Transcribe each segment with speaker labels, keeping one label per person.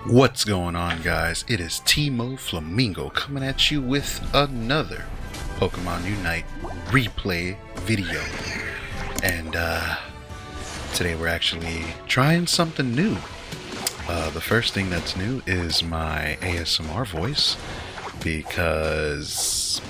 Speaker 1: What's going on, guys? It is Teemo Flamingo coming at you with another Pokemon Unite replay video. And today we're actually trying something new. The first thing that's new is my ASMR voice, because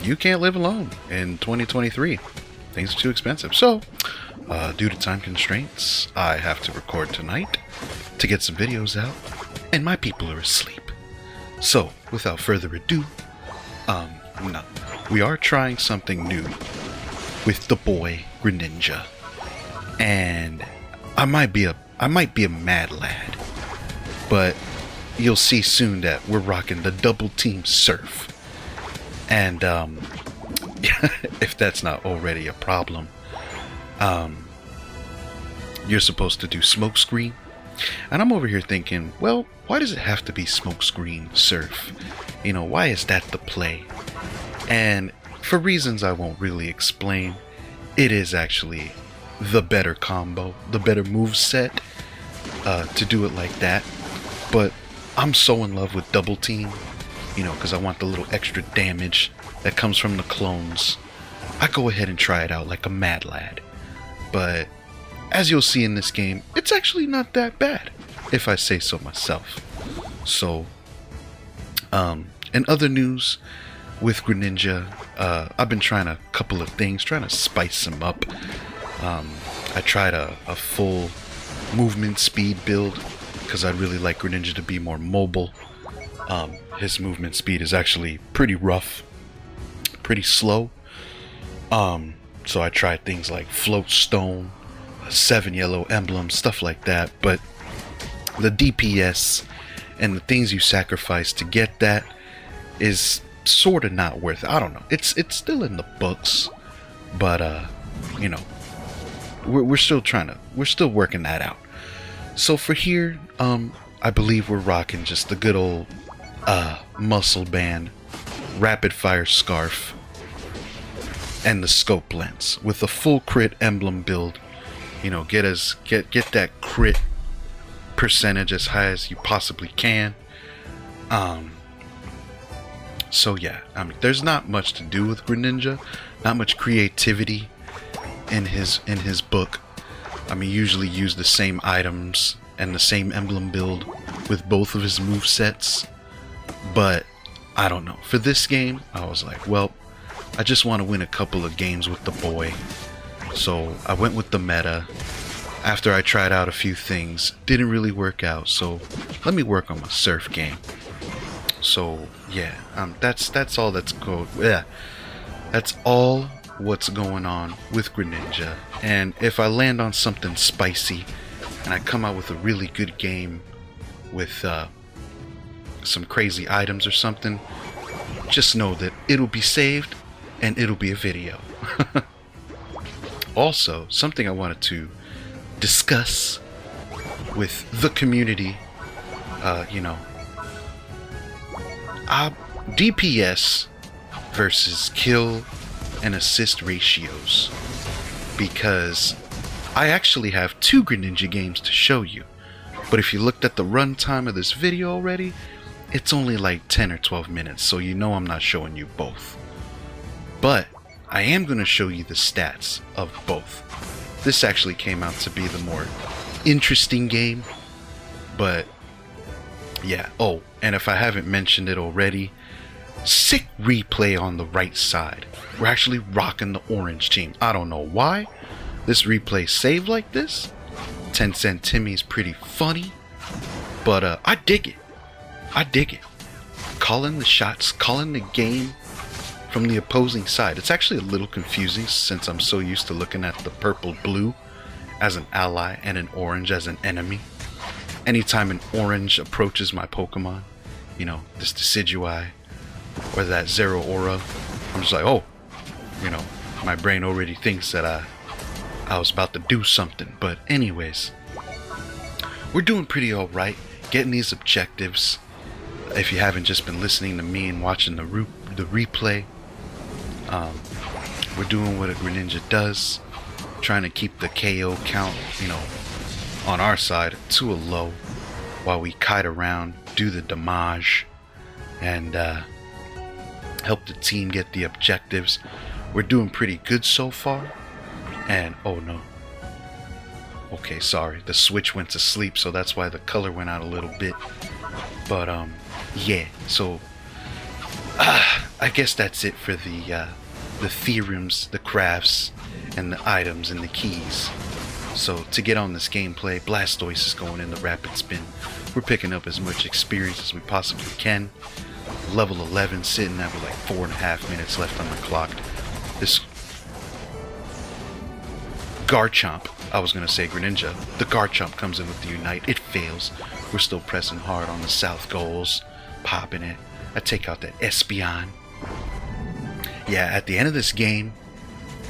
Speaker 1: you can't live alone in 2023. Things are too expensive. So, due to time constraints, I have to record tonight to get some videos out, and my people are asleep. So, without further ado, no, we are trying something new with the boy Greninja, and I might be a mad lad, but you'll see soon that we're rocking the double team surf, and if that's not already a problem, you're supposed to do smokescreen. And I'm over here thinking, well, why does it have to be smokescreen surf? You know, why is that the play? And for reasons I won't really explain, it is actually the better combo, the better move set to do it like that. But I'm so in love with double team, you know, because I want the little extra damage that comes from the clones. I go ahead and try it out like a mad lad. But as you'll see in this game, it's actually not that bad, if I say so myself. So, in other news with Greninja, I've been trying a couple of things, trying to spice him up. I tried a full movement speed build, because I'd really like Greninja to be more mobile. His movement speed is actually pretty rough, pretty slow. So I tried things like Float Stone, 7 yellow emblem, stuff like that, but the DPS and the things you sacrifice to get that is sort of not worth it. I don't know, it's still in the books, but you know, we're still working that out. So for here, I believe we're rocking just the good old muscle band, rapid fire scarf, and the scope lens with a full crit emblem build. You know, get that crit percentage as high as you possibly can. So yeah, I mean, there's not much to do with Greninja, not much creativity in his book. I mean, usually use the same items and the same emblem build with both of his move sets. But I don't know. For this game, I was like, well, I just want to win a couple of games with the boy. So I went with the meta. After I tried out a few things, didn't really work out, so let me work on my surf game. So yeah, that's all that's going. Yeah, that's all what's going on with Greninja. And if I land on something spicy and I come out with a really good game with some crazy items or something, just know that it'll be saved and it'll be a video. Also, something I wanted to discuss with the community, you know, DPS versus kill and assist ratios, because I actually have 2 Greninja games to show you, but if you looked at the runtime of this video already, it's only like 10 or 12 minutes, so you know I'm not showing you both. But I am going to show you the stats of both. This actually came out to be the more interesting game, but yeah. Oh, and if I haven't mentioned it already, sick replay on the right side. We're actually rocking the orange team. I don't know why this replay saved like this. Tencent Timmy's pretty funny, but I dig it. I dig it. Calling the shots, calling the game from the opposing side. It's actually a little confusing since I'm so used to looking at the purple blue as an ally and an orange as an enemy. Anytime an orange approaches my Pokemon, you know, this Decidueye or that Zeraora, I'm just like, oh, you know, my brain already thinks that I was about to do something. But anyways, we're doing pretty alright getting these objectives. If you haven't just been listening to me and watching the replay, we're doing what a Greninja does, trying to keep the KO count, you know, on our side to a low. while we kite around, do the damage, and help the team get the objectives. We're doing pretty good so far. And oh no. Okay, sorry. The switch went to sleep, so that's why the color went out a little bit. But yeah. So I guess that's it for the theorems, the crafts, and the items and the keys. So to get on this gameplay, Blastoise is going in the rapid spin. We're picking up as much experience as we possibly can. Level 11 sitting there with like 4.5 minutes left on the clock. This Garchomp, I was going to say Greninja, the Garchomp comes in with the Unite. It fails. We're still pressing hard on the South goals, popping it. I take out that Espeon. Yeah, at the end of this game,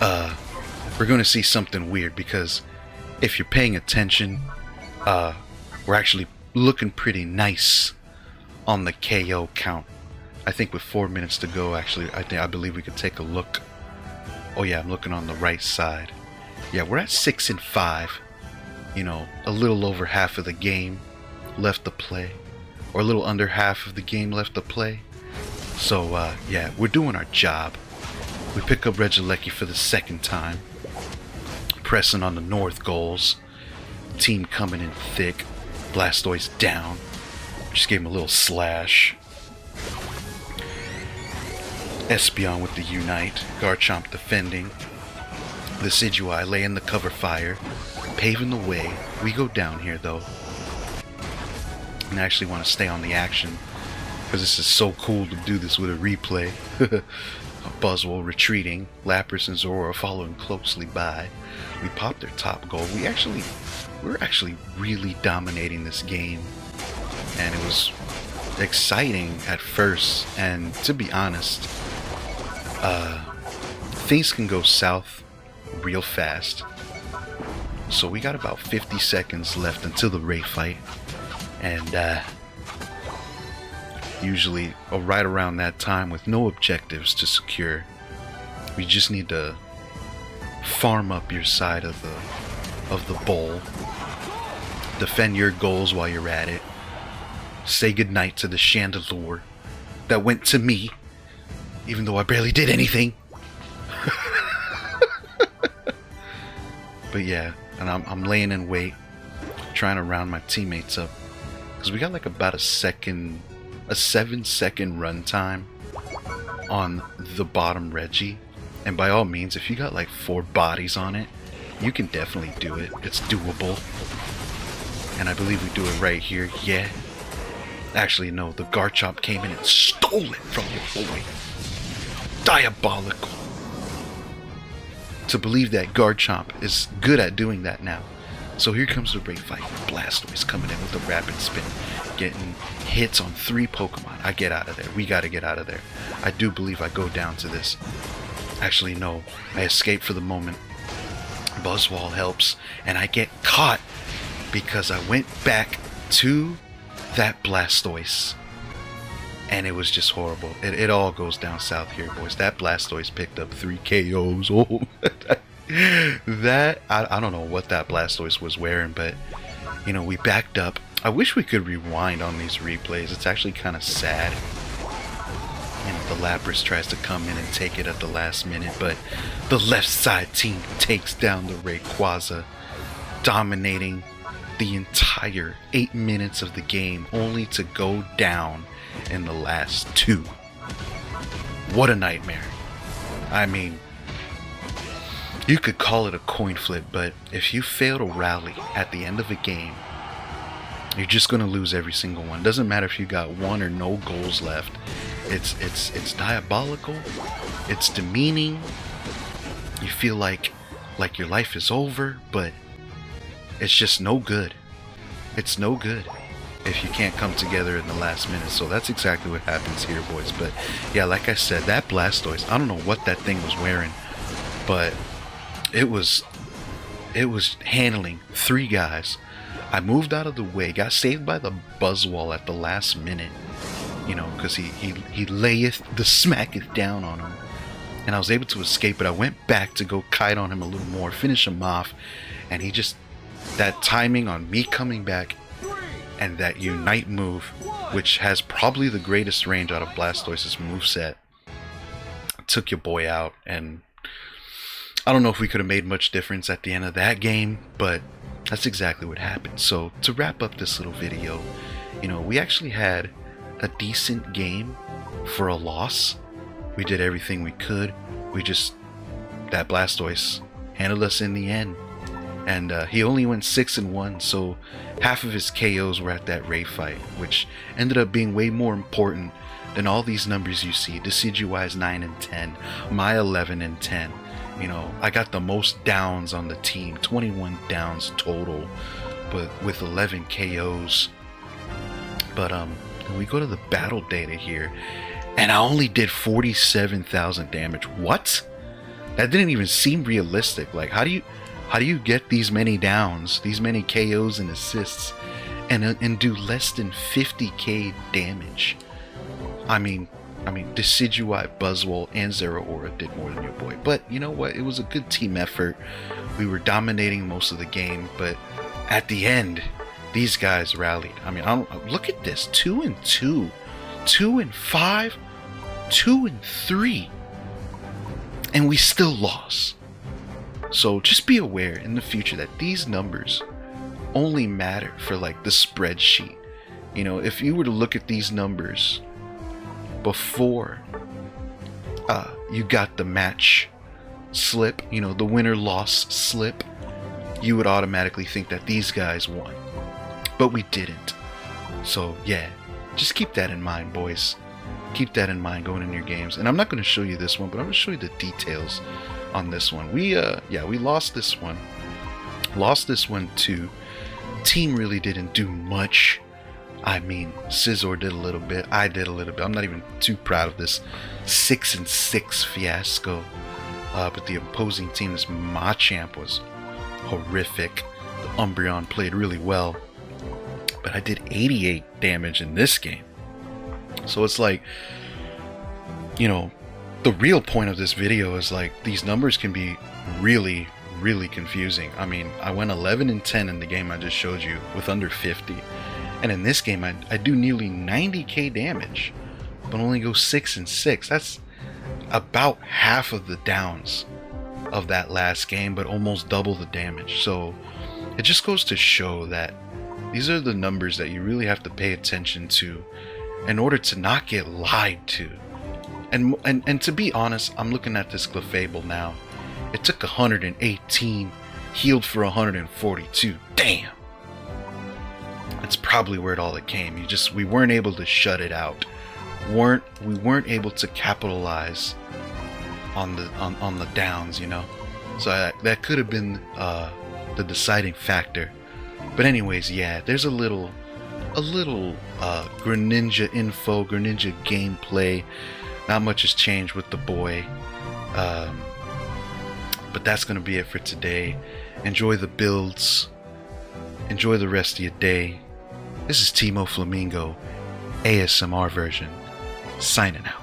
Speaker 1: we're going to see something weird, because if you're paying attention, we're actually looking pretty nice on the KO count. I think with 4 minutes to go, actually, I believe we could take a look. Oh yeah, I'm looking on the right side. Yeah, we're at 6 and 5. You know, a little over half of the game left to play, or a little under half of the game left to play. So yeah, we're doing our job. We pick up Regieleki for the second time, pressing on the North goals. Team coming in thick. Blastoise down. Just gave him a little slash. Espeon with the Unite. Garchomp defending. The Decidueye laying the cover fire, paving the way. We go down here though. And I actually want to stay on the action, because this is so cool to do this with a replay. Buzzwole retreating. Lapras and Zora following closely by. We popped their top goal. We're actually really dominating this game. And it was exciting at first. And to be honest, things can go south real fast. So we got about 50 seconds left until the Ray fight. And usually right around that time, with no objectives to secure, we just need to farm up your side of the bowl, defend your goals while you're at it, say goodnight to the Chandelure that went to me, even though I barely did anything. But yeah, and I'm laying in wait, trying to round my teammates up, because we got like about a 7-second run time on the bottom Reggie. And by all means, if you got like 4 bodies on it, you can definitely do it. It's doable. And I believe we do it right here. Yeah. Actually, no, the Garchomp came in and stole it from your boy. Diabolical. To believe that Garchomp is good at doing that now. So here comes the break fight. Blastoise coming in with a rapid spin, getting hits on 3 Pokemon. I get out of there. We gotta get out of there. I do believe I go down to this. Actually, no. I escape for the moment. Buzzwole helps, and I get caught because I went back to that Blastoise. And it was just horrible. It all goes down south here, boys. That Blastoise picked up 3 KOs. Oh, that I don't know what that Blastoise was wearing, but you know, we backed up. I wish we could rewind on these replays. It's actually kind of sad. You know, the Lapras tries to come in and take it at the last minute, but the left side team takes down the Rayquaza, dominating the entire 8 minutes of the game, only to go down in the last 2. What a nightmare. I mean, you could call it a coin flip, but if you fail to rally at the end of a game, you're just going to lose every single one. Doesn't matter if you got 1 or no goals left. It's diabolical. It's demeaning. You feel like your life is over, but it's just no good. It's no good if you can't come together in the last minute. So that's exactly what happens here, boys. But yeah, like I said, that Blastoise, I don't know what that thing was wearing, but it was handling 3 guys. I moved out of the way, got saved by the Buzzwole at the last minute, you know, because he layeth the smacketh down on him, and I was able to escape it. I went back to go kite on him a little more, finish him off, and he just, that timing on me coming back, and that Unite move, which has probably the greatest range out of Blastoise's moveset, took your boy out. And I don't know if we could have made much difference at the end of that game, but that's exactly what happened. So to wrap up this little video, you know, we actually had a decent game for a loss. We did everything we could. That Blastoise handled us in the end. And he only went 6-1, so half of his KOs were at that Ray fight, which ended up being way more important than all these numbers you see. Decidueye's 9 and 10, my 11 and 10. You know, I got the most downs on the team, 21 downs total, but with 11 KOs. But we go to the battle data here, and I only did 47,000 damage. What? That didn't even seem realistic. Like, how do you get these many downs, these many KOs and assists, and do less than 50k damage? I mean, Decidueye, Buzzwole, and Zeraora did more than your boy. But you know what? It was a good team effort. We were dominating most of the game, but at the end, these guys rallied. I mean, look at this: 2-2, 2-5, 2-3, and we still lost. So just be aware in the future that these numbers only matter for like the spreadsheet. You know, if you were to look at these numbers before you got the match slip, you know, the winner-loss slip, you would automatically think that these guys won. But we didn't. So yeah, just keep that in mind, boys. Keep that in mind going in your games. And I'm not going to show you this one, but I'm going to show you the details on this one. We lost this one. Lost this one too. Team really didn't do much. I mean, Scizor did a little bit. I did a little bit. I'm not even too proud of this 6-6 fiasco. But the opposing team's Machamp was horrific. The Umbreon played really well. But I did 88 damage in this game. So it's like, you know, the real point of this video is like these numbers can be really, really confusing. I mean, I went 11 and 10 in the game I just showed you with under 50. And in this game, I do nearly 90k damage, but only go 6-6. That's about half of the downs of that last game, but almost double the damage. So it just goes to show that these are the numbers that you really have to pay attention to in order to not get lied to. And to be honest, I'm looking at this Clefable now. It took 118, healed for 142. Damn. That's probably where it came. We weren't able to shut it out. We weren't able to capitalize on the downs, you know. So that could have been the deciding factor. But anyways, yeah, there's a little Greninja info, Greninja gameplay. Not much has changed with the boy. But that's gonna be it for today. Enjoy the builds. Enjoy the rest of your day. This is Teemo Flamingo, ASMR version, signing out.